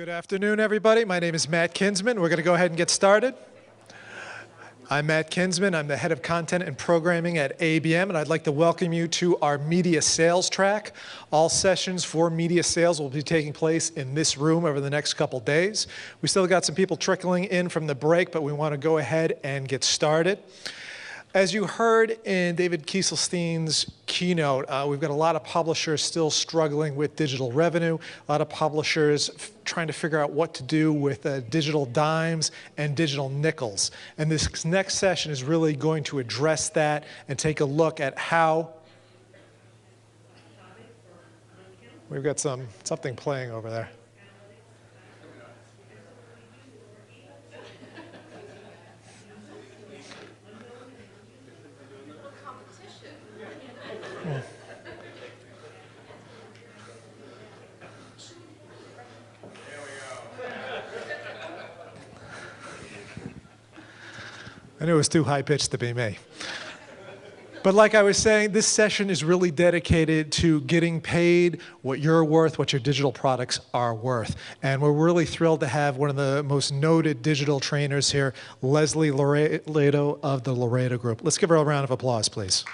Good afternoon, everybody. My name is Matt Kinsman. We're going to go ahead and get started. I'm Matt Kinsman. I'm the head of content and programming at ABM, and I'd like to welcome you to our media sales track. All sessions for media sales will be taking place in this room over the next couple days. We still got some people trickling in from the break, but we want to go ahead and get started. As you heard in David Kieselstein's keynote, we've got a lot of publishers still struggling with digital revenue, a lot of publishers trying to figure out what to do with digital dimes and digital nickels. And this next session is really going to address that and take a look at how... We've got something playing over there. I knew it was too high-pitched to be me. But like I was saying, this session is really dedicated to getting paid what you're worth, what your digital products are worth. And we're really thrilled to have one of the most noted digital trainers here, Leslie Laredo of the Laredo Group. Let's give her a round of applause, please.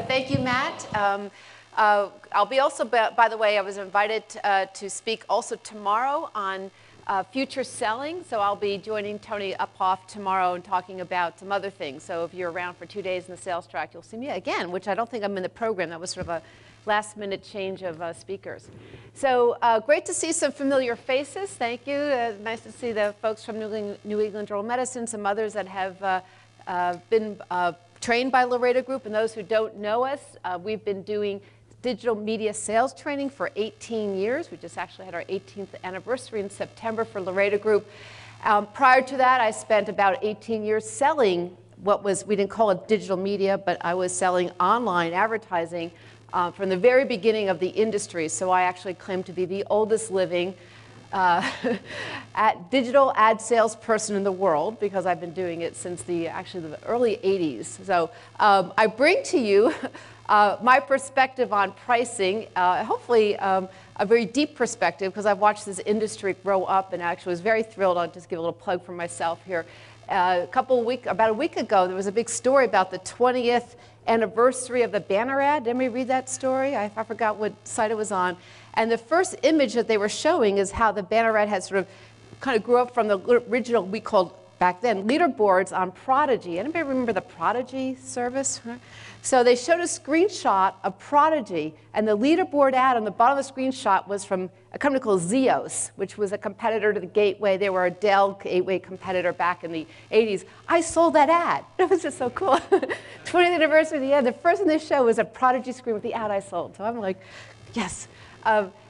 Thank you, Matt. I'll be also, by the way, I was invited to speak also tomorrow on future selling. So I'll be joining Tony Uphoff tomorrow and talking about some other things. So if you're around for 2 days in the sales track, you'll see me again, which I don't think I'm in the program. That was sort of a last-minute change of speakers. So great to see some familiar faces. Thank you. Nice to see the folks from New England Journal of Medicine, some others that have been trained by Laredo Group. And those who don't know us, we've been doing digital media sales training for 18 years. We just actually had our 18th anniversary in September for Laredo Group. Prior to that, I spent about 18 years selling what was, we didn't call it digital media, but I was selling online advertising from the very beginning of the industry. So I actually claim to be the oldest living digital ad salesperson in the world, because I've been doing it since actually the early 80s. So I bring to you my perspective on pricing, hopefully a very deep perspective, because I've watched this industry grow up and actually was very thrilled. I'll just give a little plug for myself here. About a week ago, there was a big story about the 20th anniversary of the banner ad. Did anybody read that story? I forgot what site it was on. And the first image that they were showing is how the banner ad had sort of kind of grew up from the original, we called back then, leaderboards on Prodigy. Anybody remember the Prodigy service? So they showed a screenshot of Prodigy, and the leaderboard ad on the bottom of the screenshot was from a company called Zeos, which was a competitor to the Gateway. They were a Dell Gateway competitor back in the 80s. I sold that ad. It was just so cool. 20th anniversary of the ad. The first in this show was a Prodigy screen with the ad I sold. So I'm like, yes.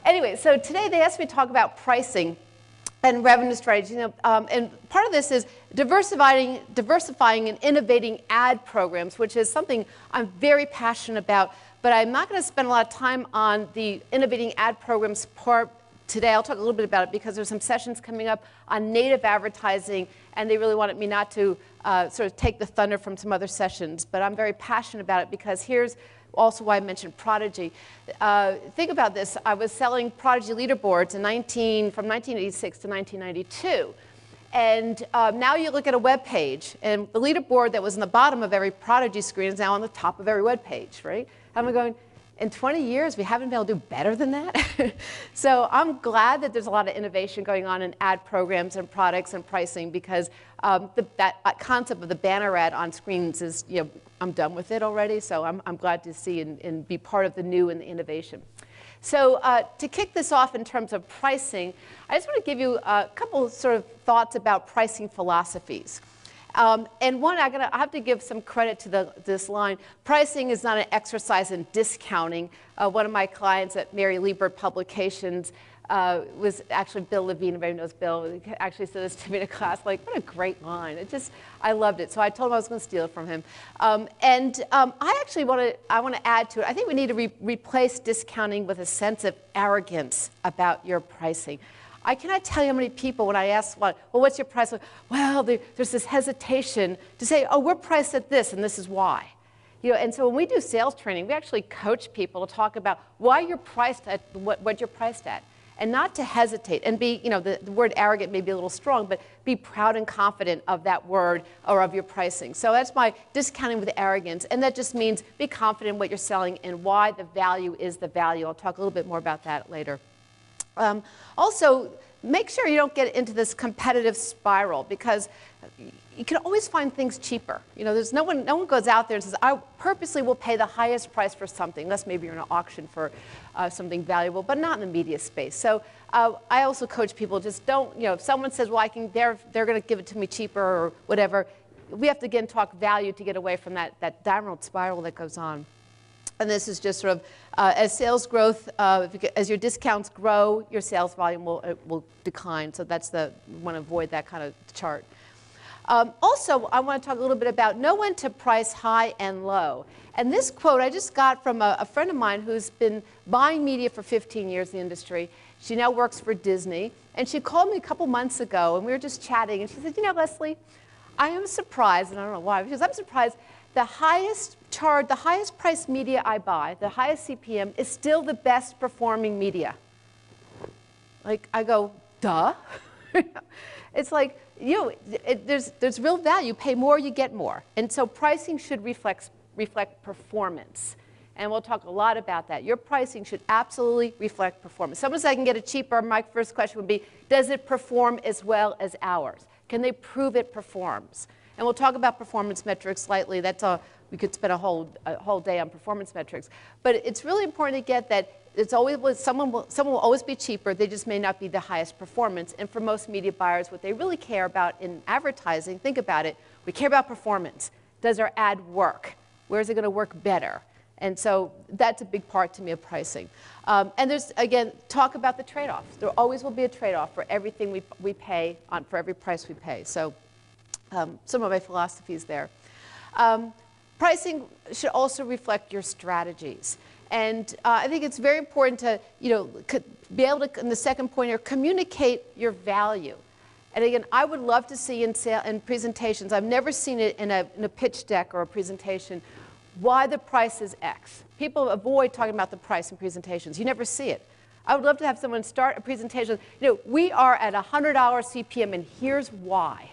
Anyway, so today they asked me to talk about pricing and revenue strategy. And part of this is diversifying and innovating ad programs, which is something I'm very passionate about. But I'm not going to spend a lot of time on the innovating ad programs part today. I'll talk a little bit about it because there's some sessions coming up on native advertising, and they really wanted me not to sort of take the thunder from some other sessions. But I'm very passionate about it because here's also why I mentioned Prodigy. Think about this. I was selling Prodigy leaderboards from 1986 to 1992. And now you look at a web page, and the leaderboard that was in the bottom of every Prodigy screen is now on the top of every web page, right? And I'm going, in 20 years, we haven't been able to do better than that. So I'm glad that there's a lot of innovation going on in ad programs and products and pricing, because that concept of the banner ad on screens is, I'm done with it already. So I'm glad to see and be part of the new and the innovation. So to kick this off in terms of pricing, I just want to give you a couple sort of thoughts about pricing philosophies. And one, I have to give some credit to this line. Pricing is not an exercise in discounting. One of my clients at Mary Liebert Publications was actually Bill Levine. Everybody knows Bill. He actually said this to me in a class, like, what a great line. I loved it. So I told him I was going to steal it from him. I actually want to add to it. I think we need to replace discounting with a sense of arrogance about your pricing. I cannot tell you how many people, when I ask, well, what's your price? Well, there's this hesitation to say, oh, we're priced at this, and this is why. And so when we do sales training, we actually coach people to talk about why you're priced at what you're priced at, and not to hesitate and be, the word arrogant may be a little strong, but be proud and confident of that word or of your pricing. So that's my discounting with arrogance, and that just means be confident in what you're selling and why the value is the value. I'll talk a little bit more about that later. Also, make sure you don't get into this competitive spiral, because you can always find things cheaper. There's no one goes out there and says, I purposely will pay the highest price for something, unless maybe you're in an auction for something valuable, but not in the media space. So I also coach people, just don't, if someone says, well, they're going to give it to me cheaper or whatever, we have to again talk value to get away from that downward spiral that goes on. And this is just sort of, as sales growth, as your discounts grow, your sales volume will decline. So you want to avoid that kind of chart. Also, I want to talk a little bit about know when to price high and low. And this quote I just got from a friend of mine who's been buying media for 15 years in the industry. She now works for Disney. And she called me a couple months ago, and we were just chatting. And she said, Leslie, I am surprised, and I don't know why, because I'm surprised the highest price media I buy, the highest CPM, is still the best performing media. Like, I go, duh. It's like, there's real value. You pay more, you get more. And so pricing should reflect performance. And we'll talk a lot about that. Your pricing should absolutely reflect performance. Someone says I can get it cheaper. My first question would be, does it perform as well as ours? Can they prove it performs? And we'll talk about performance metrics slightly. We could spend a whole day on performance metrics. But it's really important to get that someone will always be cheaper. They just may not be the highest performance. And for most media buyers, what they really care about in advertising, think about it, we care about performance. Does our ad work? Where is it going to work better? And so that's a big part to me of pricing. And there's, again, talk about the trade-offs. There always will be a trade-off for everything we pay, for every price we pay. So some of my philosophies there. Pricing should also reflect your strategies. And I think it's very important to be able to, in the second point here, communicate your value. And again, I would love to see in presentations, I've never seen it in a pitch deck or a presentation, why the price is X. People avoid talking about the price in presentations. You never see it. I would love to have someone start a presentation, we are at $100 CPM and here's why.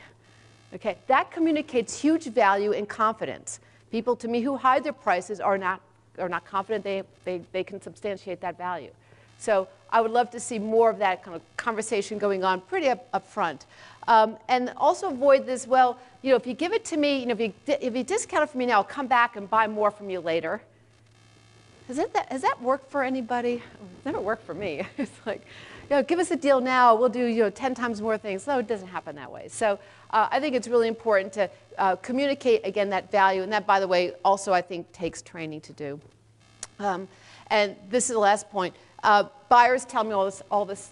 Okay, that communicates huge value and confidence. People, to me, who hide their prices are not confident they can substantiate that value. So I would love to see more of that kind of conversation going on pretty up front. And also avoid this, if you give it to me, if you discount it for me now, I'll come back and buy more from you later. Has that worked for anybody? It's never worked for me. It's like, give us a deal now, we'll do 10 times more things. No, it doesn't happen that way. So I think it's really important to communicate, again, that value. And that, by the way, also I think takes training to do. And this is the last point. Buyers tell me all this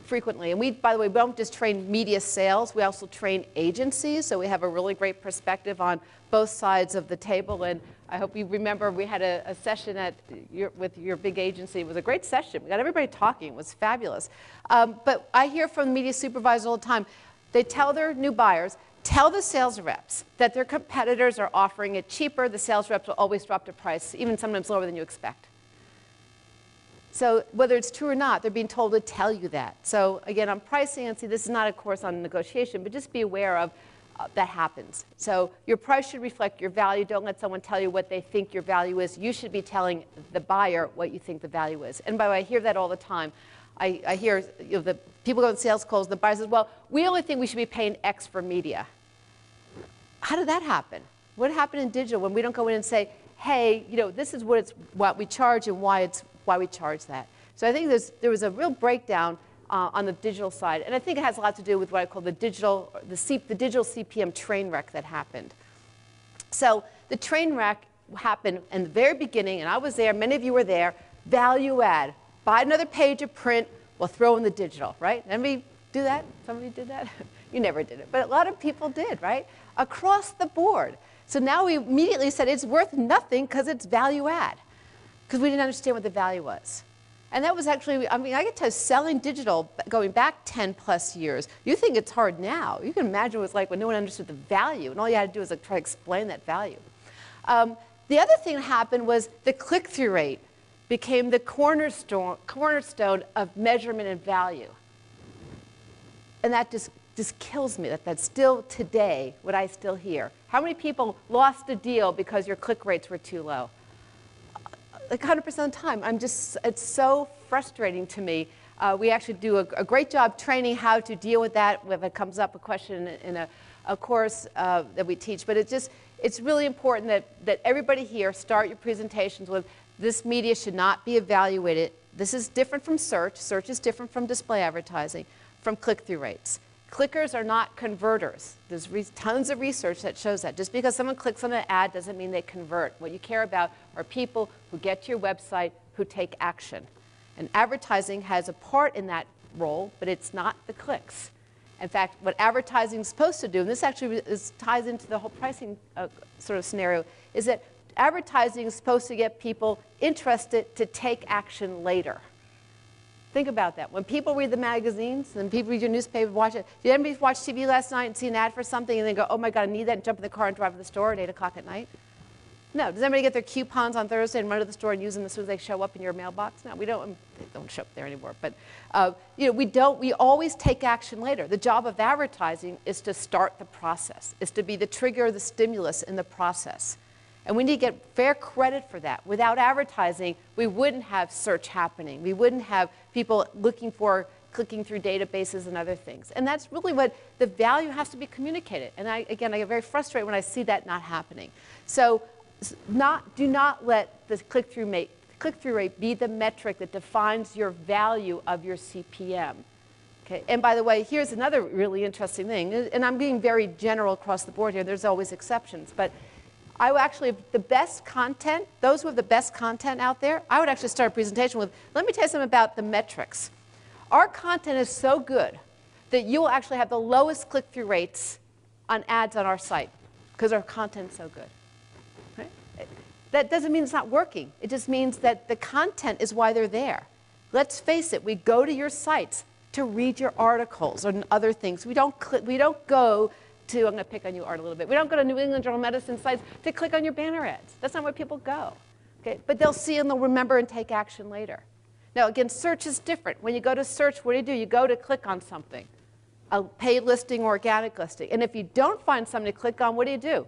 frequently. And we, by the way, we don't just train media sales, we also train agencies. So we have a really great perspective on both sides of the table. And I hope you remember we had a session with your big agency. It was a great session. We got everybody talking. It was fabulous. But I hear from media supervisors all the time. They tell their new buyers, tell the sales reps that their competitors are offering it cheaper. The sales reps will always drop the price, even sometimes lower than you expect. So whether it's true or not, they're being told to tell you that. So again, on pricing, and see, this is not a course on negotiation, but just be aware of that happens. So your price should reflect your value. Don't let someone tell you what they think your value is. You should be telling the buyer what you think the value is. And by the way, I hear that all the time. I hear the people go on sales calls, the buyer says, well, we only think we should be paying X for media. How did that happen? What happened in digital when we don't go in and say, hey, this is what we charge and why we charge that. So I think there was a real breakdown on the digital side. And I think it has a lot to do with what I call the digital CPM train wreck that happened. So the train wreck happened in the very beginning, and I was there, many of you were there, value add. Buy another page of print, we'll throw in the digital, right? Anybody do that? Some of you did that? You never did it, but a lot of people did, right? Across the board. So now we immediately said it's worth nothing because it's value add, because we didn't understand what the value was. And that was actually, I mean, I get to selling digital going back 10 plus years. You think it's hard now. You can imagine what it was like when no one understood the value, and all you had to do was like try to explain that value. The other thing that happened was the click-through rate became the cornerstone of measurement and value. And that just kills me, that's still today what I still hear. How many people lost a deal because your click rates were too low? Like 100% of the time. It's so frustrating to me. We actually do a great job training how to deal with that if it comes up a question in a course that we teach. But it's really important that everybody here start your presentations with this media should not be evaluated. This is different from search. Search is different from display advertising, from click-through rates. Clickers are not converters. There's tons of research that shows that. Just because someone clicks on an ad doesn't mean they convert. What you care about are people who get to your website who take action. And advertising has a part in that role, but it's not the clicks. In fact, what advertising is supposed to do, and this actually ties into the whole pricing sort of scenario, is that advertising is supposed to get people interested to take action later. Think about that. When people read the magazines and people read your newspaper, watch it. Did anybody watch TV last night and see an ad for something and then go, oh my God, I need that, and jump in the car and drive to the store at 8 o'clock at night? No. Does anybody get their coupons on Thursday and run to the store and use them as soon as they show up in your mailbox? No, we don't. They don't show up there anymore. But we always take action later. The job of advertising is to start the process, is to be the trigger, the stimulus in the process. And we need to get fair credit for that. Without advertising, we wouldn't have search happening. We wouldn't have people clicking through databases and other things. And that's really what the value has to be communicated. And I get very frustrated when I see that not happening. So do not let the click-through rate be the metric that defines your value of your CPM. Okay? And by the way, here's another really interesting thing. And I'm being very general across the board here. There's always exceptions. But I would actually, the best content, those who have the best content out there, I would actually start a presentation with, let me tell you something about the metrics. Our content is so good that you will actually have the lowest click-through rates on ads on our site because our content's so good. Right? That doesn't mean it's not working. It just means that the content is why they're there. Let's face it, we go to your sites to read your articles and other things. We don't go to, I'm going to pick on you, Art, a little bit. We don't go to New England Journal of Medicine sites to click on your banner ads. That's not where people go. Okay? But they'll see and they'll remember and take action later. Now, again, search is different. When you go to search, what do? You go to click on something, a paid listing, organic listing. And if you don't find something to click on, what do?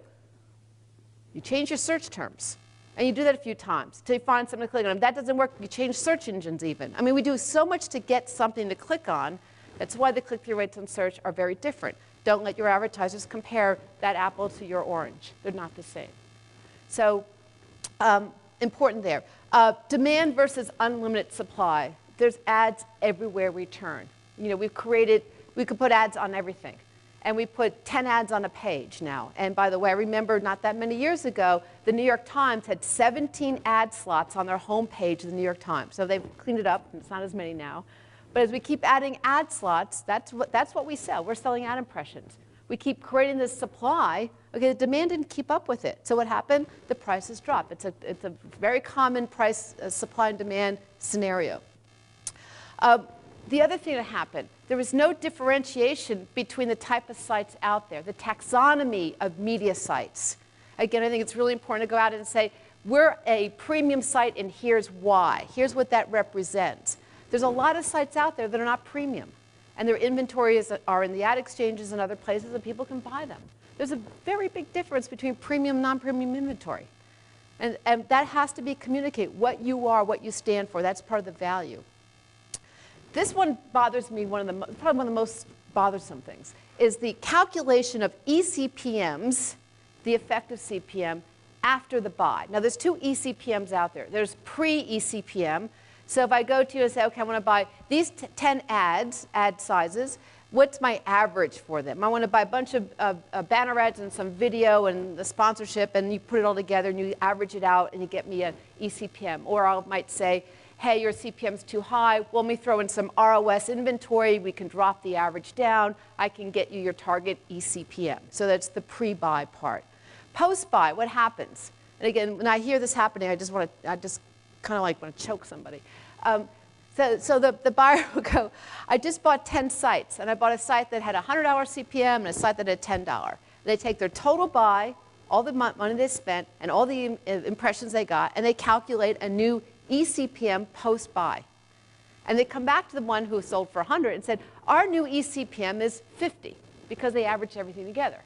You change your search terms. And you do that a few times till you find something to click on. If that doesn't work, you change search engines even. I mean, we do so much to get something to click on. That's why the click-through rates on search are very different. Don't let your advertisers compare that apple to your orange. They're not the same. So important there. Demand versus unlimited supply. There's ads everywhere we turn. We could put ads on everything. And we put 10 ads on a page now. And by the way, I remember not that many years ago, the New York Times had 17 ad slots on their homepage of the New York Times. So they've cleaned it up, and it's not as many now. But as we keep adding ad slots, that's what we sell. We're selling ad impressions. We keep creating this supply. Okay, the demand didn't keep up with it. So what happened? The prices dropped. It's a very common price supply and demand scenario. The other thing that happened, there was no differentiation between the type of sites out there, the taxonomy of media sites. Again, I think it's really important to go out and say, we're a premium site and here's why. Here's what that represents. There's a lot of sites out there that are not premium, and their inventories are in the ad exchanges and other places, and people can buy them. There's a very big difference between premium and non-premium inventory. And that has to be communicated, what you are, what you stand for. That's part of the value. This one bothers me, probably one of the most bothersome things, is the calculation of eCPMs, the effective CPM, after the buy. Now, there's two eCPMs out there. There's pre-eCPM. So if I go to you and say, okay, I want to buy these 10 ad sizes, what's my average for them? I want to buy a bunch of banner ads and some video and the sponsorship, and you put it all together and you average it out and you get me an eCPM. Or I might say, hey, your CPM's too high. Well, let me throw in some ROS inventory. We can drop the average down. I can get you your target eCPM. So that's the pre-buy part. Post-buy, what happens? And again, when I hear this happening, I just kind of like want to choke somebody. So the buyer will go, I just bought 10 sites, and I bought a site that had a $100 CPM and a site that had $10. They take their total buy, all the money they spent, and all the impressions they got, and they calculate a new eCPM post-buy. And they come back to the one who sold for 100 and said, our new eCPM is 50 because they averaged everything together.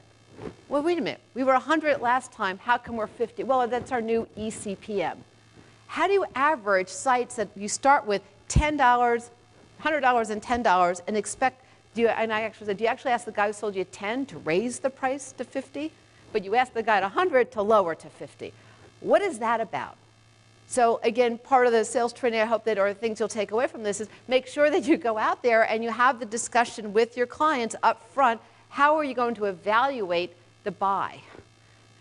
Well, wait a minute. We were 100 last time. How come we're 50? Well, that's our new eCPM. How do you average sites that you start with $10, $100 and $10 and expect, and I actually said, do you actually ask the guy who sold you 10 to raise the price to 50? But you ask the guy at 100 to lower to 50. What is that about? So again, part of the sales training I hope that, or things you'll take away from this is make sure that you go out there and you have the discussion with your clients up front. How are you going to evaluate the buy?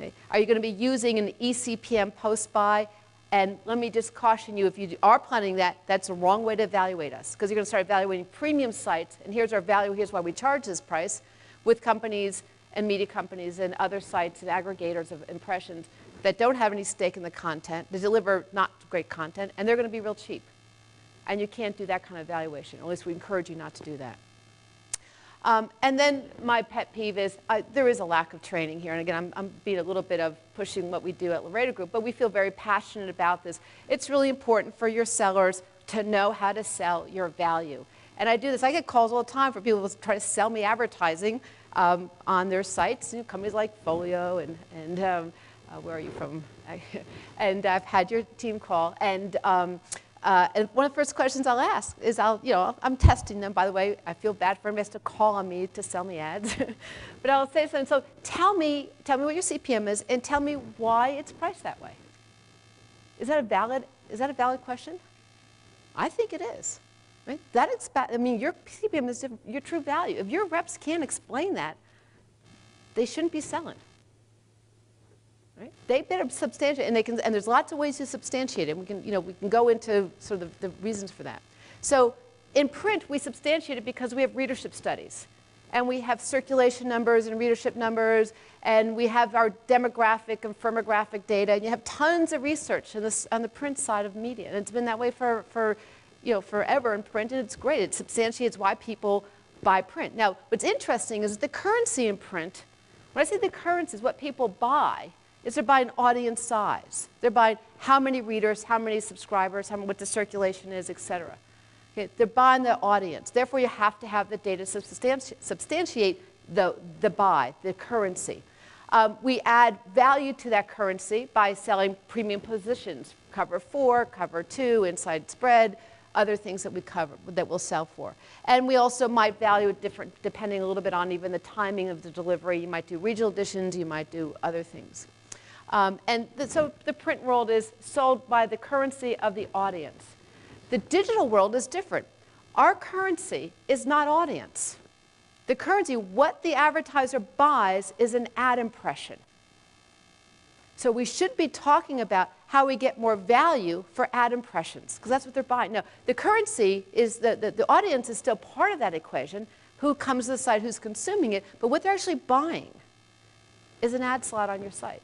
Okay. Are you going to be using an eCPM post-buy? And let me just caution you, if you are planning that, that's the wrong way to evaluate us, because you're going to start evaluating premium sites, and here's our value, here's why we charge this price, with companies and media companies and other sites and aggregators of impressions that don't have any stake in the content, they deliver not great content, and they're going to be real cheap. And you can't do that kind of evaluation, or at least we encourage you not to do that. And then my pet peeve is there is a lack of training here. And again, I'm being a little bit of pushing what we do at Laredo Group, but we feel very passionate about this. It's really important for your sellers to know how to sell your value. And I do this. I get calls all the time for people who try to sell me advertising on their sites. You know, companies like Folio and where are you from? And I've had your team call. And one of the first questions I'll ask is, I'm testing them, by the way. I feel bad for them. They have to call on me to sell me ads. But I'll say something. So tell me what your CPM is, and tell me why it's priced that way. Is that a valid question? I think it is. Right? Your CPM is your true value. If your reps can't explain that, they shouldn't be selling. Right? They better substantiate, and there's lots of ways to substantiate it. We can go into sort of the reasons for that. So in print, we substantiate it because we have readership studies, and we have circulation numbers and readership numbers, and we have our demographic and firmographic data, and you have tons of research on the print side of media, and it's been that way for forever in print, and it's great. It substantiates why people buy print. Now, what's interesting is the currency in print. When I say the currency is what people buy, is they're buying audience size. They're buying how many readers, how many subscribers, what the circulation is, et cetera. Okay, they're buying the audience. Therefore, you have to have the data substantiate the buy, the currency. We add value to that currency by selling premium positions, cover 4, cover 2, inside spread, other things that we cover, that we'll sell for. And we also might value it different, depending a little bit on even the timing of the delivery. You might do regional editions, you might do other things. So the print world is sold by the currency of the audience. The digital world is different. Our currency is not audience. The currency, what the advertiser buys, is an ad impression. So we should be talking about how we get more value for ad impressions, because that's what they're buying. Now, the currency is, the audience is still part of that equation, who comes to the site, who's consuming it, but what they're actually buying is an ad slot on your site.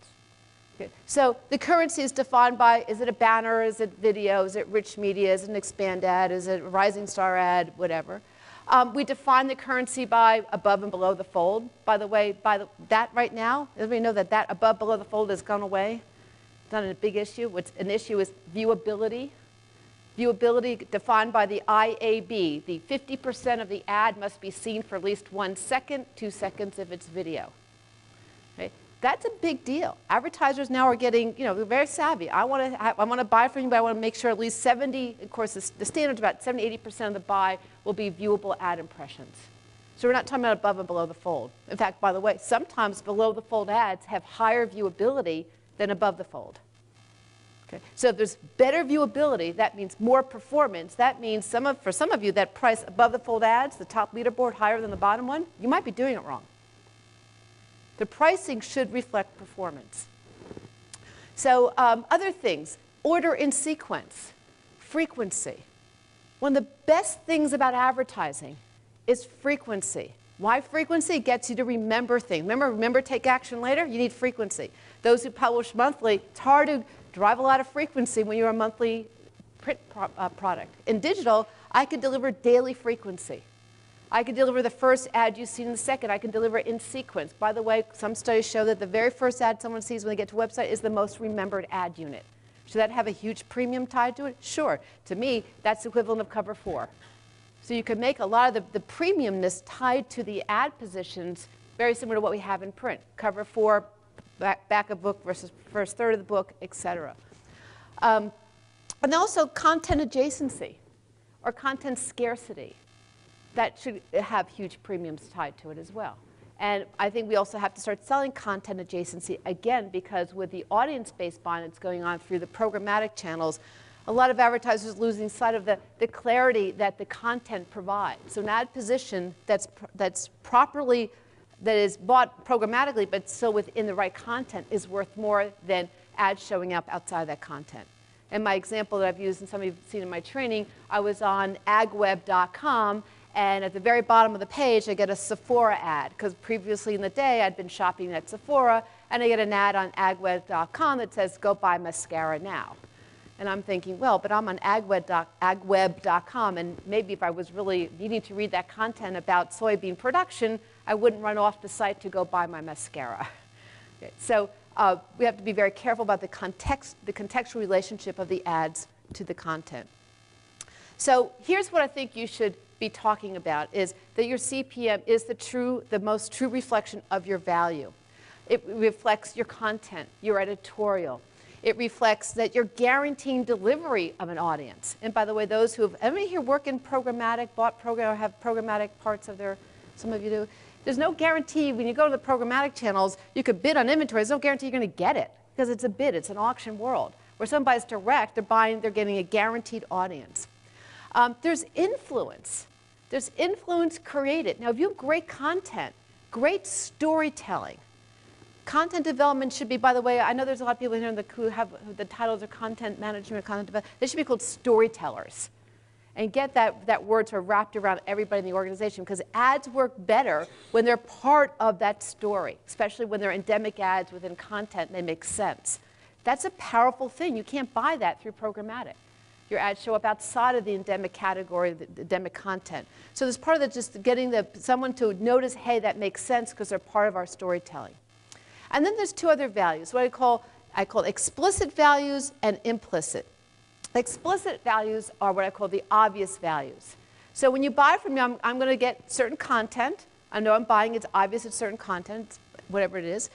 Okay. So the currency is defined by, is it a banner, is it video, is it rich media, is it an expand ad, is it a rising star ad, whatever. We define the currency by above and below the fold. By the way, that right now, everybody know that above below the fold has gone away. It's not a big issue. What's an issue is viewability. Viewability defined by the IAB. The 50% of the ad must be seen for at least 1 second, 2 seconds if it's video. Okay? That's a big deal. Advertisers now are getting, they're very savvy. I want to buy from you, but I want to make sure at least 70, of course, the standard's about 70, 80% of the buy will be viewable ad impressions. So we're not talking about above and below the fold. In fact, by the way, sometimes below the fold ads have higher viewability than above the fold. Okay. So if there's better viewability, that means more performance. That means for some of you, that price above the fold ads, the top leaderboard higher than the bottom one, you might be doing it wrong. The pricing should reflect performance. So other things, order in sequence, frequency. One of the best things about advertising is frequency. Why frequency? It gets you to remember things. Remember, take action later? You need frequency. Those who publish monthly, it's hard to drive a lot of frequency when you're a monthly print product. In digital, I could deliver daily frequency. I could deliver the first ad you see in the second. I can deliver in sequence. By the way, some studies show that the very first ad someone sees when they get to a website is the most remembered ad unit. Should that have a huge premium tied to it? Sure. To me, that's the equivalent of cover 4. So you can make a lot of the premiumness tied to the ad positions very similar to what we have in print. Cover 4, back of book versus first third of the book, et cetera. And also content adjacency or content scarcity. That should have huge premiums tied to it as well. And I think we also have to start selling content adjacency again, because with the audience-based buying that's going on through the programmatic channels, a lot of advertisers losing sight of the clarity that the content provides. So an ad position that's properly, that is bought programmatically, but still within the right content is worth more than ads showing up outside that content. And my example that I've used, and some of you have seen in my training, I was on agweb.com, and at the very bottom of the page, I get a Sephora ad, because previously in the day, I'd been shopping at Sephora, and I get an ad on agweb.com that says, go buy mascara now. And I'm thinking, well, but I'm on agweb.com, and maybe if I was really needing to read that content about soybean production, I wouldn't run off the site to go buy my mascara. Okay, so we have to be very careful about the contextual relationship of the ads to the content. So here's what I think you should be talking about, is that your CPM is the most true reflection of your value. It reflects your content, your editorial. It reflects that you're guaranteeing delivery of an audience. And by the way, those who have, anybody here work in programmatic, bought program, or have programmatic parts of their, some of you do, there's no guarantee when you go to the programmatic channels, you could bid on inventory, there's no guarantee you're going to get it, because it's a bid, it's an auction world. Where somebody buys direct, they're getting a guaranteed audience. There's influence. There's influence created. Now, if you have great content, great storytelling, content development should be, by the way, I know there's a lot of people here who have the titles of content management, content development. They should be called storytellers. And get that word sort of wrapped around everybody in the organization, because ads work better when they're part of that story, especially when they're endemic ads within content and they make sense. That's a powerful thing. You can't buy that through programmatic. Your ads show up outside of the endemic category, the endemic content. So there's part of that, just getting someone to notice, hey, that makes sense because they're part of our storytelling. And then there's two other values, what I call explicit values and implicit. Explicit values are what I call the obvious values. So when you buy from me, I'm going to get certain content. I know I'm buying, it's obvious it's certain content, whatever it is.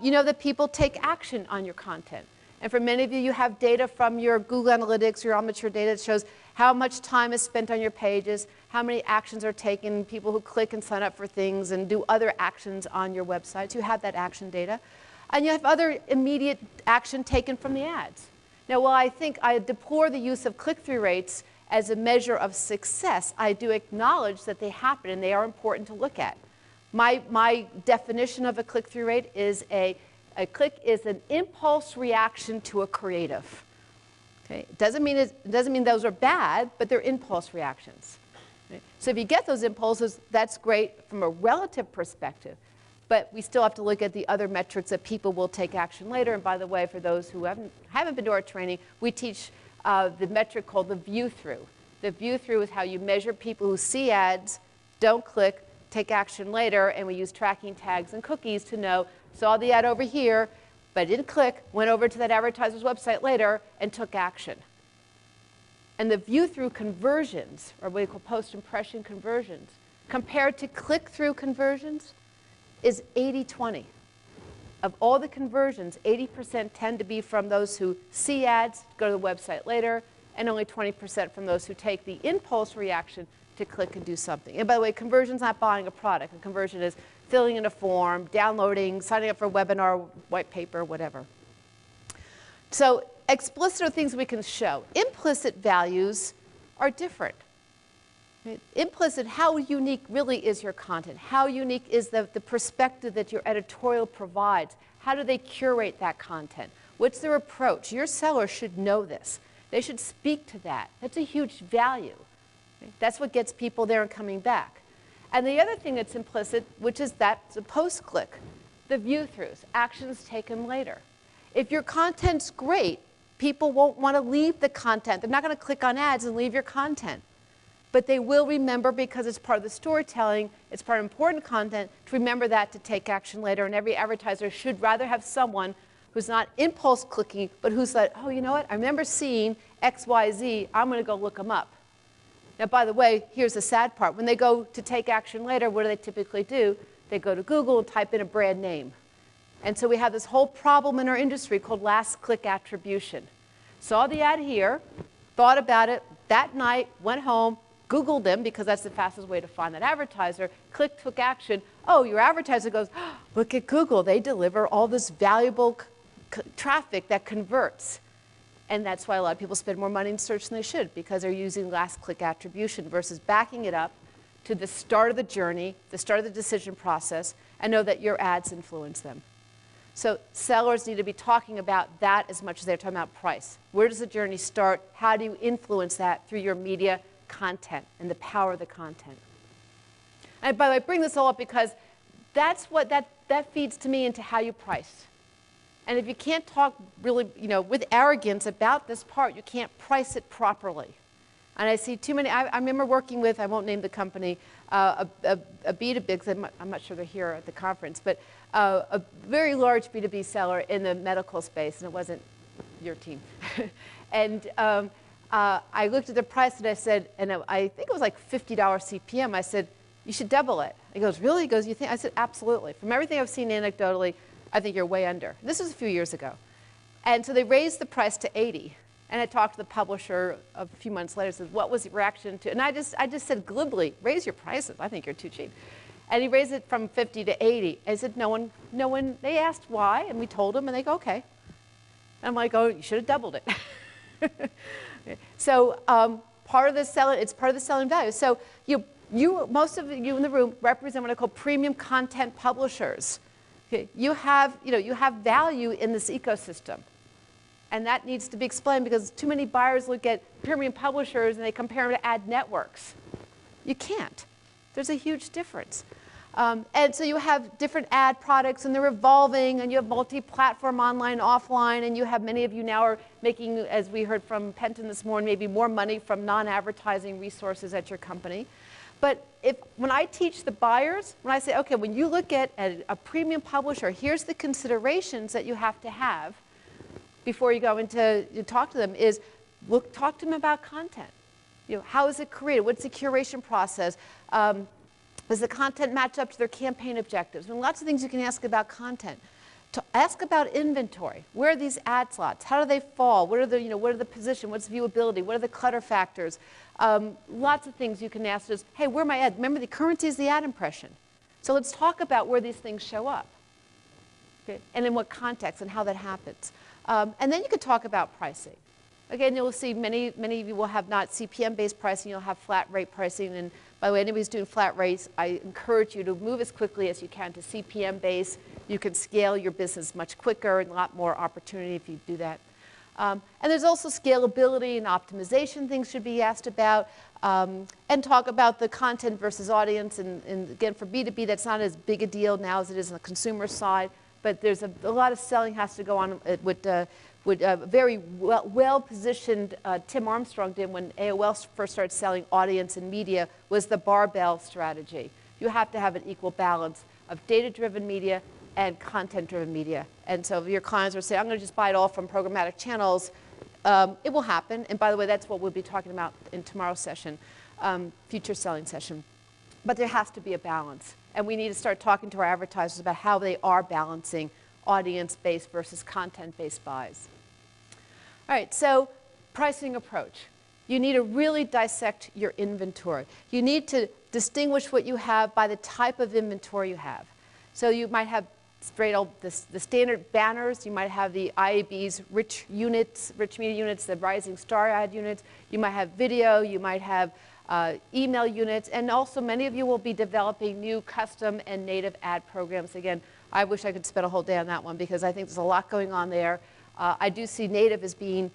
You know that people take action on your content. And for many of you, you have data from your Google Analytics, your Omniture data that shows how much time is spent on your pages, how many actions are taken, people who click and sign up for things and do other actions on your websites. You have that action data. And you have other immediate action taken from the ads. Now, while I think I deplore the use of click-through rates as a measure of success, I do acknowledge that they happen and they are important to look at. My definition of a click-through rate is a click is an impulse reaction to a creative. Okay? It doesn't mean those are bad, but they're impulse reactions. Okay? So if you get those impulses, that's great from a relative perspective. But we still have to look at the other metrics that people will take action later. And by the way, for those who haven't been to our training, we teach the metric called the view-through. The view-through is how you measure people who see ads, don't click, take action later, and we use tracking tags and cookies to know, saw the ad over here, but didn't click, went over to that advertiser's website later, and took action. And the view-through conversions, or what we call post-impression conversions, compared to click-through conversions, is 80-20. Of all the conversions, 80% tend to be from those who see ads, go to the website later, and only 20% from those who take the impulse reaction to click and do something. And by the way, conversion's not buying a product. A conversion is filling in a form, downloading, signing up for a webinar, white paper, whatever. So explicit are things we can show. Implicit values are different. Right? Implicit, how unique really is your content? How unique is the perspective that your editorial provides? How do they curate that content? What's their approach? Your seller should know this. They should speak to that. That's a huge value. Right? That's what gets people there and coming back. And the other thing that's implicit, which is that's a post-click, the view-throughs, actions taken later. If your content's great, people won't want to leave the content. They're not going to click on ads and leave your content. But they will remember, because it's part of the storytelling, it's part of important content, to remember that to take action later. And every advertiser should rather have someone who's not impulse clicking, but who's like, oh, you know what? I remember seeing X, Y, Z. I'm going to go look them up. Now, by the way, here's the sad part. When they go to take action later, what do they typically do? They go to Google and type in a brand name. And so we have this whole problem in our industry called last click attribution. Saw the ad here, thought about it that night, went home, Googled them, because that's the fastest way to find that advertiser, clicked, took action. Oh, your advertiser goes, oh, look at Google. They deliver all this valuable traffic that converts. And that's why a lot of people spend more money in search than they should, because they're using last click attribution versus backing it up to the start of the journey, the start of the decision process, and know that your ads influence them. So sellers need to be talking about that as much as they're talking about price. Where does the journey start? How do you influence that through your media content and the power of the content? And by the way, I bring this all up because that's what that feeds to me into how you price. And if you can't talk really, with arrogance about this part, you can't price it properly. And I see too many. I remember working with, I won't name the company, a B2B, because I'm not sure they're here at the conference, but a very large B2B seller in the medical space, and it wasn't your team. And I looked at the price and I said, and I think it was like $50 CPM. I said, you should double it. He goes, really? He goes, you think? I said, absolutely. From everything I've seen anecdotally, I think you're way under. This was a few years ago. And so they raised the price to 80. And I talked to the publisher a few months later, said, what was your reaction to? And I just said glibly, raise your prices. I think you're too cheap. And he raised it from 50 to 80. And I said, no one, they asked why, and we told them, and they go, okay. And I'm like, oh, you should have doubled it. So part of the selling, it's part of the selling value. So most of you in the room represent what I call premium content publishers. Okay? You have value in this ecosystem. And that needs to be explained, because too many buyers look at premium publishers and they compare them to ad networks. You can't. There's a huge difference. And so you have different ad products, and they're evolving, and you have multi-platform, online, offline, and you have many of you now are making, as we heard from Penton this morning, maybe more money from non-advertising resources at your company. But when I teach the buyers, when I say, okay, when you look at a premium publisher, here's the considerations that you have to have before you go into talk to them, is talk to them about content. How is it created? What's the curation process? Does the content match up to their campaign objectives? And lots of things you can ask about content. To ask about inventory. Where are these ad slots? How do they fall? What are the position? What's viewability? What are the clutter factors? Lots of things you can ask. Just, hey, where are my ads? Remember, the currency is the ad impression. So let's talk about where these things show up. Okay? And in what context and how that happens. And then you could talk about pricing. Again, you'll see many of you will have not CPM-based pricing. You'll have flat rate pricing. And by the way, anybody's doing flat rates, I encourage you to move as quickly as you can to CPM-based. You can scale your business much quicker, and a lot more opportunity if you do that. And there's also scalability and optimization things should be asked about, and talk about the content versus audience. And again, for B2B, that's not as big a deal now as it is on the consumer side. But there's a lot of selling has to go on with very well-positioned Tim Armstrong did when AOL first started selling audience and media, was the barbell strategy. You have to have an equal balance of data-driven media and content-driven media. And so if your clients are saying, I'm going to just buy it all from programmatic channels, it will happen. And by the way, that's what we'll be talking about in tomorrow's session, future selling session. But there has to be a balance. And we need to start talking to our advertisers about how they are balancing audience-based versus content-based buys. All right, so pricing approach. You need to really dissect your inventory. You need to distinguish what you have by the type of inventory you have. So you might have straight old, the standard banners. You might have the IAB's rich units, rich media units, the rising star ad units. You might have video. You might have email units. And also many of you will be developing new custom and native ad programs. Again, I wish I could spend a whole day on that one because I think there's a lot going on there. I do see native as being,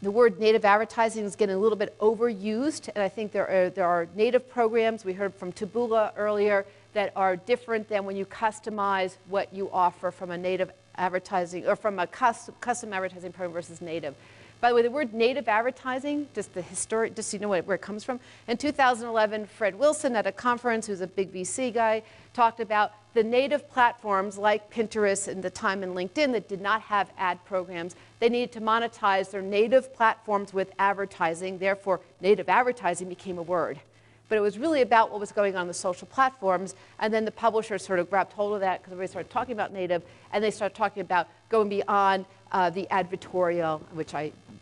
the word native advertising is getting a little bit overused. And I think there are native programs, we heard from Taboola earlier, that are different than when you customize what you offer from a native advertising or from a custom advertising program versus native. By the way, the word native advertising, just the historic, just so you know where it comes from. In 2011, Fred Wilson at a conference, who's a big VC guy, talked about the native platforms like Pinterest and the time and LinkedIn that did not have ad programs. They needed to monetize their native platforms with advertising. Therefore, native advertising became a word. But it was really about what was going on the social platforms. And then the publishers sort of grabbed hold of that because everybody started talking about native. And they started talking about going beyond the advertorial, which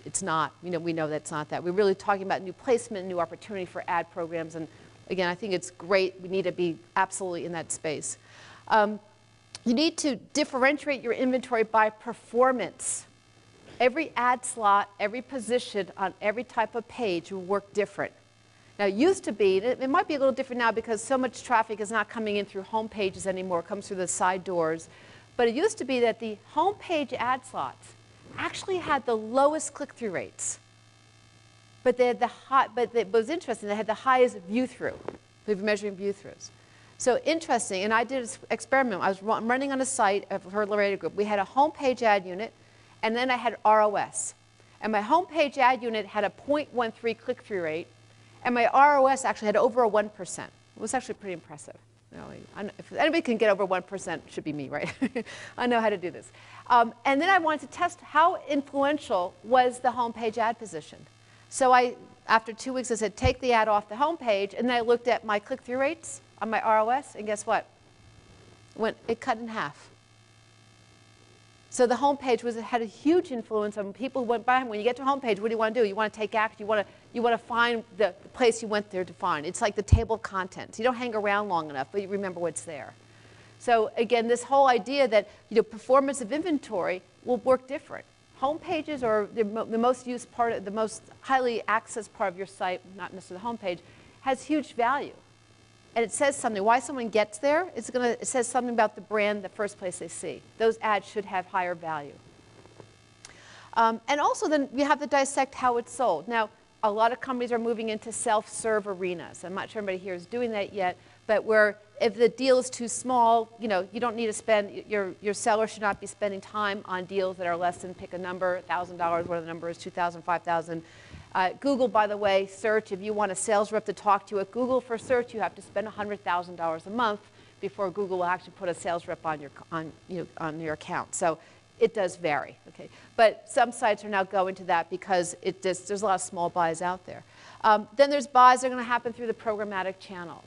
it's not. We know that's not that. We're really talking about new placement, new opportunity for ad programs. And again, I think it's great. We need to be absolutely in that space. You need to differentiate your inventory by performance. Every ad slot, every position on every type of page will work different. Now, it used to be, it might be a little different now because so much traffic is not coming in through home pages anymore. It comes through the side doors. But it used to be that the home page ad slots actually had the lowest click-through rates. But they had but it was interesting, they had the highest view-through. We were measuring view-throughs. So interesting, and I did an experiment. I was running on a site of her Laredo group. We had a home page ad unit, and then I had ROS. And my home page ad unit had a 0.13 click-through rate, and my ROS actually had over a 1%. It was actually pretty impressive. If anybody can get over 1%, it should be me, right? I know how to do this. And then I wanted to test how influential was the home page ad position. So after 2 weeks, I said, take the ad off the home page, and then I looked at my click-through rates on my ROS, and guess what? It cut in half. So the home page had a huge influence on people who went by. When you get to home page, what do you want to do? You want to take action. You want to find the place you went there to find. It's like the table of contents. You don't hang around long enough, but you remember what's there. So again, this whole idea that performance of inventory will work different. Home pages are the most used part, the most highly accessed part of your site, not necessarily the home page, has huge value. And it says something. Why someone gets there, it says something about the brand the first place they see. Those ads should have higher value. And also then we have to dissect how it's sold. Now, a lot of companies are moving into self-serve arenas. I'm not sure anybody here is doing that yet, but where if the deal is too small, you don't need to spend, your seller should not be spending time on deals that are less than, pick a number, $1,000, whatever the number is, $2,000, $5,000. Google, by the way, search, if you want a sales rep to talk to you at Google for search, you have to spend $100,000 a month before Google will actually put a sales rep on your account. So it does vary. Okay? But some sites are now going to that because there's a lot of small buys out there. Then there's buys that are going to happen through the programmatic channels.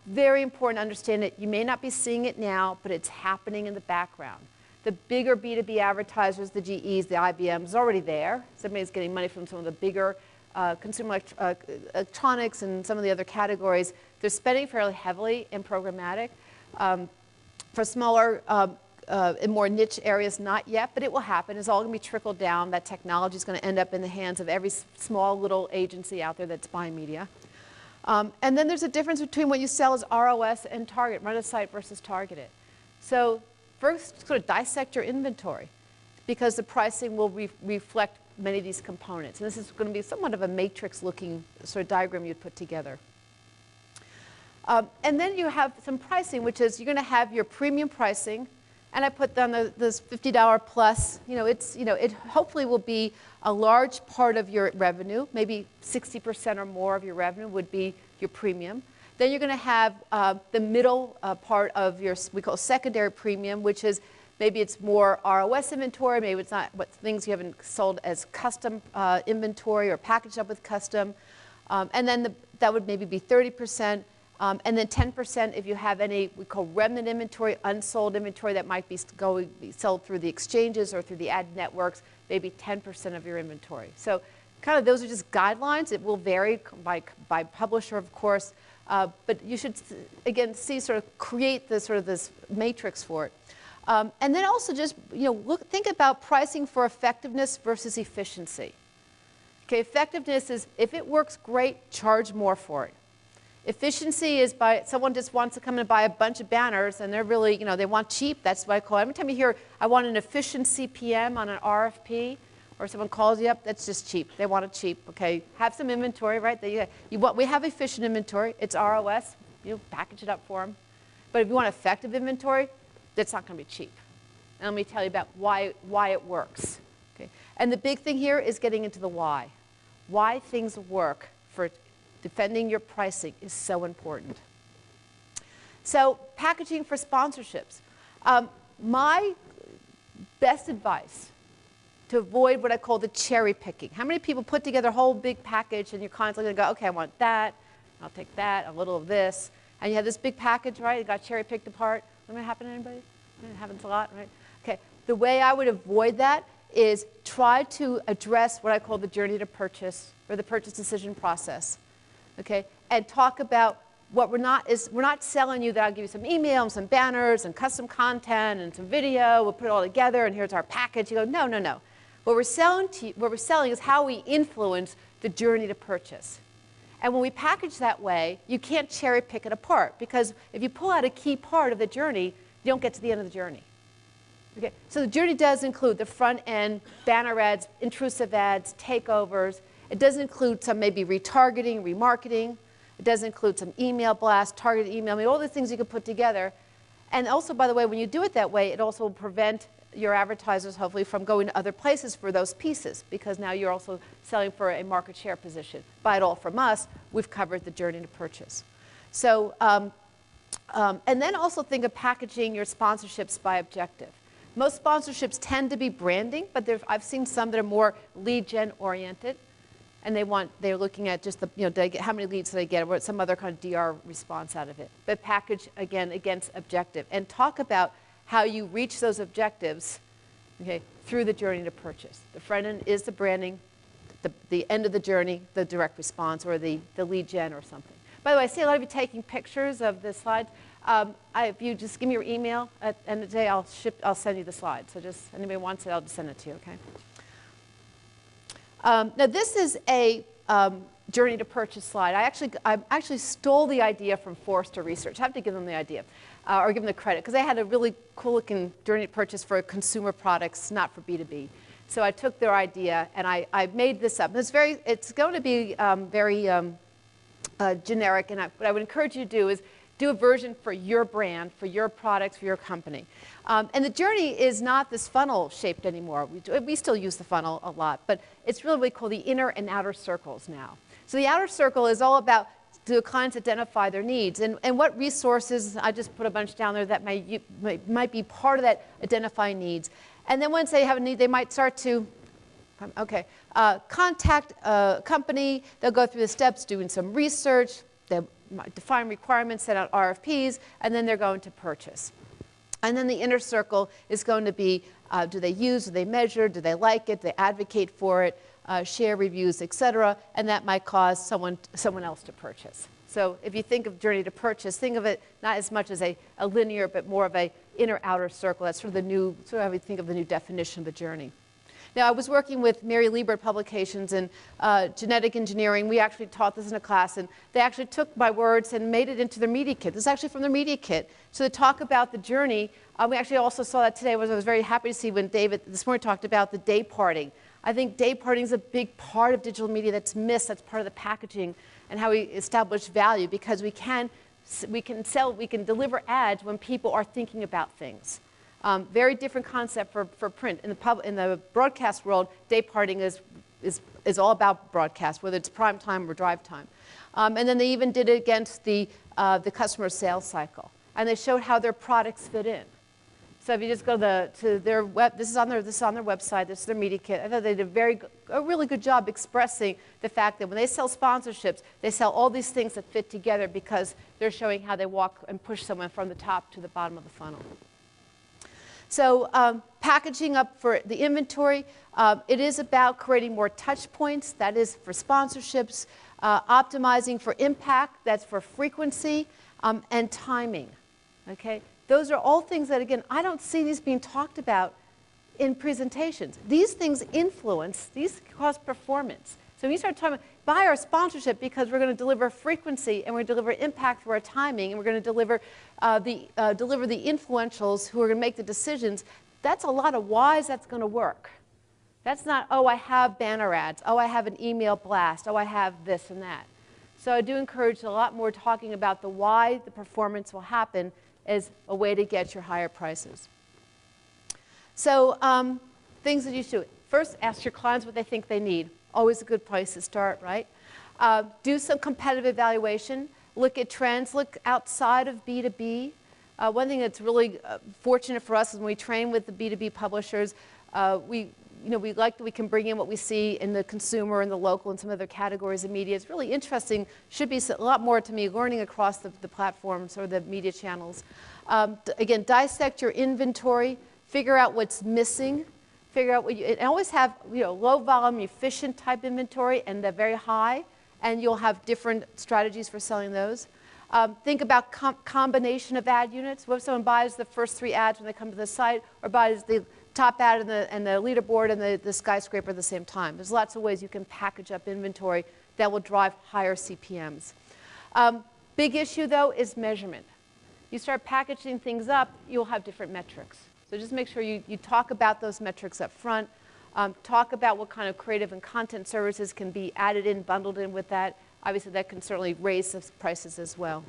Very important to understand that you may not be seeing it now, but it's happening in the background. The bigger B2B advertisers, the GEs, the IBMs, are already there. Somebody's getting money from some of the bigger consumer electronics and some of the other categories. They're spending fairly heavily in programmatic. For smaller and more niche areas, not yet, but it will happen. It's all going to be trickled down. That technology is going to end up in the hands of every small little agency out there that's buying media. And then there's a difference between what you sell as ROS and target, run a site versus targeted. So first, sort of dissect your inventory because the pricing will reflect many of these components. And this is going to be somewhat of a matrix-looking sort of diagram you'd put together. And then you have some pricing, which is you're going to have your premium pricing. And I put down this $50 plus. It hopefully will be a large part of your revenue. Maybe 60% or more of your revenue would be your premium. Then you're going to have the middle part of your, we call secondary premium, which is maybe it's more ROS inventory, maybe it's not what things you haven't sold as custom inventory or packaged up with custom. And then that would maybe be 30%. And then 10% if you have any, we call remnant inventory, unsold inventory that might be sold through the exchanges or through the ad networks, maybe 10% of your inventory. So kind of those are just guidelines. It will vary by publisher, of course. But you should, again, create this sort of this matrix for it. And then also just think about pricing for effectiveness versus efficiency. Okay, effectiveness is if it works great, charge more for it. Efficiency is by someone just wants to come and buy a bunch of banners and they're really, they want cheap. That's what I call it. Every time you hear, I want an efficient CPM on an RFP, or someone calls you up, that's just cheap. They want it cheap, okay? Have some inventory, right? We have efficient inventory. It's ROS. You package it up for them. But if you want effective inventory, that's not going to be cheap. And let me tell you about why it works. Okay? And the big thing here is getting into the why. Why things work for defending your pricing is so important. So packaging for sponsorships. My best advice to avoid what I call the cherry picking. How many people put together a whole big package and you're constantly going to go, okay, I want that, I'll take that, a little of this. And you have this big package, right? It got cherry picked apart. Doesn't that happen to anybody? It happens a lot, right? Okay, the way I would avoid that is try to address what I call the journey to purchase or the purchase decision process. Okay, and talk about what we're not selling you that I'll give you some email and some banners and custom content and some video. We'll put it all together and here's our package. You go, no, no, no. What we're selling is how we influence the journey to purchase. And when we package that way, you can't cherry pick it apart because if you pull out a key part of the journey, you don't get to the end of the journey. Okay, so the journey does include the front end, banner ads, intrusive ads, takeovers. It does include some maybe retargeting, remarketing. It does include some email blast, targeted email, all the things you can put together. And also, by the way, when you do it that way, it also will prevent your advertisers, hopefully, from going to other places for those pieces because now you're also selling for a market share position. Buy it all from us, we've covered the journey to purchase. So, and then also think of packaging your sponsorships by objective. Most sponsorships tend to be branding, but I've seen some that are more lead gen oriented. And they're looking at just how many leads did I get, or some other kind of DR response out of it. But package, again, against objective. And talk about how you reach those objectives, okay, through the journey to purchase. The front end is the branding, the end of the journey, the direct response, or the lead gen or something. By the way, I see a lot of you taking pictures of the slides. If you just give me your email at the end of the day, I'll send you the slides. So just anybody wants it, I'll just send it to you, okay? Now this is a journey to purchase slide. I actually stole the idea from Forrester Research. I have to give them the idea, or give them the credit, because they had a really cool looking journey to purchase for consumer products, not for B2B. So I took their idea and I made this up. It's going to be very generic, and what I would encourage you to do is do a version for your brand, for your products, for your company. And the journey is not this funnel shaped anymore. We still use the funnel a lot, but it's really what we call the inner and outer circles now. So the outer circle is all about do clients identify their needs and what resources, I just put a bunch down there that might be part of that identifying needs. And then once they have a need, they might start to contact a company. They'll go through the steps doing some research. They'll define requirements, set out RFPs, and then they're going to purchase. And then the inner circle is going to be, do they use, do they measure, do they like it, do they advocate for it, share reviews, et cetera, and that might cause someone else to purchase. So if you think of journey to purchase, think of it not as much as a linear, but more of a inner-outer circle. That's sort of how we think of the new definition of the journey. Now, I was working with Mary Liebert Publications in genetic engineering. We actually taught this in a class, and they actually took my words and made it into their media kit. This is actually from their media kit. So they talk about the journey. We actually also saw that today. I was very happy to see when David this morning talked about the day parting. I think day parting is a big part of digital media that's missed. That's part of the packaging and how we establish value, because we can deliver ads when people are thinking about things. Very different concept for print. In the broadcast world, day parting is all about broadcast, whether it's prime time or drive time. And then they even did it against the customer sales cycle, and they showed how their products fit in. So if you just go to their web, this is on their website. This is their media kit. I thought they did a really good job expressing the fact that when they sell sponsorships, they sell all these things that fit together because they're showing how they walk and push someone from the top to the bottom of the funnel. So packaging up for the inventory, it is about creating more touch points. That is for sponsorships, optimizing for impact. That's for frequency, and timing. Okay, Those are all things that, again, I don't see these being talked about in presentations. These things influence, these cause performance. So when you start talking about, buy our sponsorship because we're going to deliver frequency and we're going to deliver impact through our timing and we're going to deliver the influentials who are going to make the decisions, that's a lot of whys that's going to work. That's not, oh, I have banner ads. Oh, I have an email blast. Oh, I have this and that. So I do encourage a lot more talking about the why the performance will happen as a way to get your higher prices. So things that you should do. First, ask your clients what they think they need. Always a good place to start, right? Do some competitive evaluation. Look at trends. Look outside of B2B. One thing that's really fortunate for us is when we train with the B2B publishers, we like that we can bring in what we see in the consumer and the local and some other categories of media. It's really interesting. Should be a lot more to me learning across the platforms or the media channels. Again, dissect your inventory. Figure out what's missing. Figure out what you, and always have low volume, efficient type inventory and the very high, and you'll have different strategies for selling those. Think about combination of ad units. What if someone buys the first 3 ads when they come to the site, or buys the top ad and the leaderboard and the skyscraper at the same time? There's lots of ways you can package up inventory that will drive higher CPMs. Big issue, though, is measurement. You start packaging things up, you'll have different metrics. So just make sure you talk about those metrics up front. Talk about what kind of creative and content services can be added in, bundled in with that. Obviously, that can certainly raise the prices as well.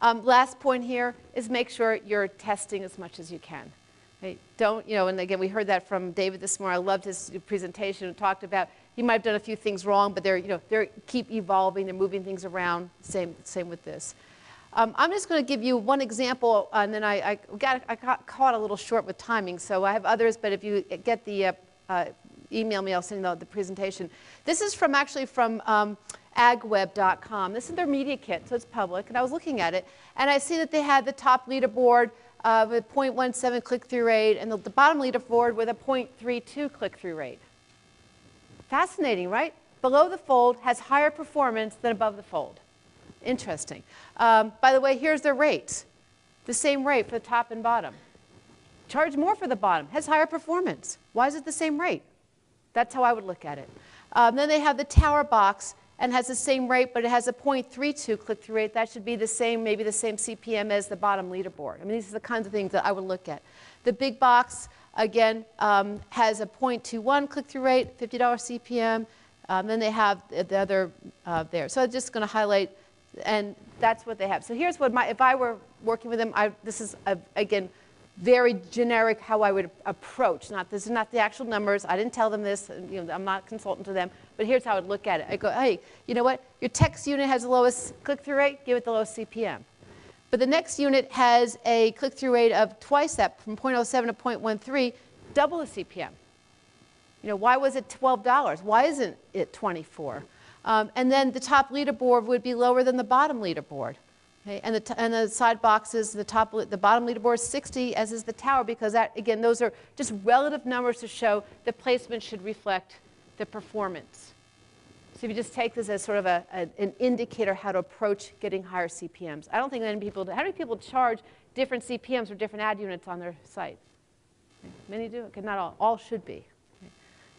Last point here is make sure you're testing as much as you can. Right? Don't, and again, we heard that from David this morning. I loved his presentation. He talked about he might have done a few things wrong, but they're keep evolving. They're moving things around. Same with this. I'm just going to give you one example, and then I got caught a little short with timing, so I have others, but if you get the email me, I'll send you the presentation. This is actually from agweb.com. This is their media kit, so it's public, and I was looking at it, and I see that they had the top leaderboard with 0.17 click-through rate, and the bottom leaderboard with a 0.32 click-through rate. Fascinating, right? Below the fold has higher performance than above the fold. Interesting. By the way, here's their rates. The same rate for the top and bottom. Charge more for the bottom. Has higher performance. Why is it the same rate? That's how I would look at it. Then they have the tower box and has the same rate, but it has a 0.32 click-through rate. That should be the same, maybe the same CPM as the bottom leaderboard. I mean, these are the kinds of things that I would look at. The big box, again, has a 0.21 click-through rate, $50 CPM. Then they have the other there. So I'm just going to highlight, and that's what they have. So here's what if I were working with them, this is, again, very generic how I would approach. This is not the actual numbers. I didn't tell them this. I'm not a consultant to them. But here's how I would look at it. I go, hey, you know what? Your text unit has the lowest click-through rate. Give it the lowest CPM. But the next unit has a click-through rate of twice that, from 0.07 to 0.13, double the CPM. Why was it $12? Why isn't it $24? And then the top leaderboard would be lower than the bottom leaderboard. Okay? And the side boxes, the bottom leaderboard is 60, as is the tower, because that, again, those are just relative numbers to show the placement should reflect the performance. So if you just take this as sort of an indicator how to approach getting higher CPMs. I don't think many people do. How many people charge different CPMs for different ad units on their site? Many do. Okay, not all. All should be.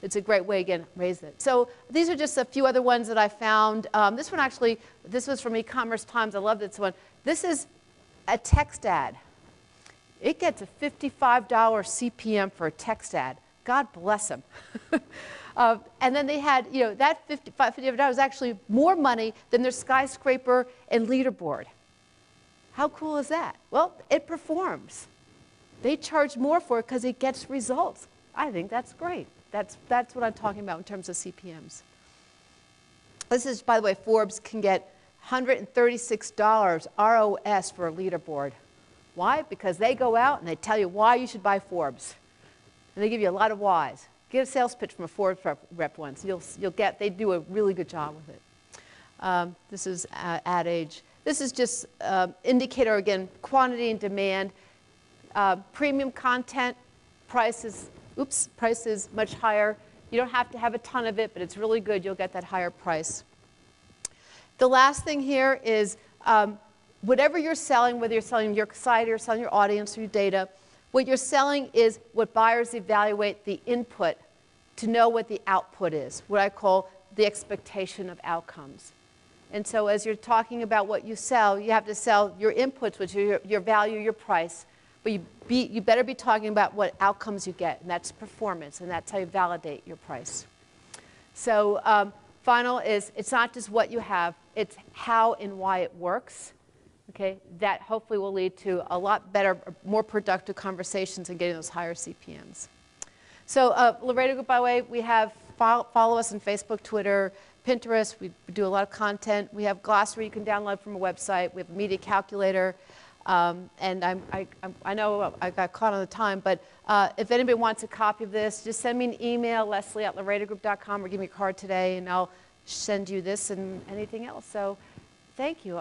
It's a great way, again, raise it. So these are just a few other ones that I found. This one actually, this was from E-commerce Times. I love this one. This is a text ad. It gets a $55 CPM for a text ad. God bless them. And then they had, that $55 is actually more money than their skyscraper and leaderboard. How cool is that? Well, it performs. They charge more for it because it gets results. I think that's great. That's what I'm talking about in terms of CPMs. This is, by the way, Forbes can get $136 ROS for a leaderboard. Why? Because they go out and they tell you why you should buy Forbes. And they give you a lot of whys. Get a sales pitch from a Forbes rep once. They do a really good job with it. This is Ad Age. This is just indicator, again, quantity and demand. Premium content, price is much higher. You don't have to have a ton of it, but it's really good. You'll get that higher price. The last thing here is whatever you're selling, whether you're selling your site or selling your audience or your data, what you're selling is what buyers evaluate the input to know what the output is, what I call the expectation of outcomes. And so as you're talking about what you sell, you have to sell your inputs, which are your value, your price, but you better be talking about what outcomes you get, and that's performance, and that's how you validate your price. So final is, it's not just what you have, it's how and why it works. Okay, that hopefully will lead to a lot better, more productive conversations and getting those higher CPMs. So Laredo Group, by the way, we have, follow us on Facebook, Twitter, Pinterest. We do a lot of content. We have glossary you can download from a website. We have a media calculator. And I know I got caught on the time, but if anybody wants a copy of this, just send me an email, leslie@laredogroup.com, or give me a card today, and I'll send you this and anything else. So thank you.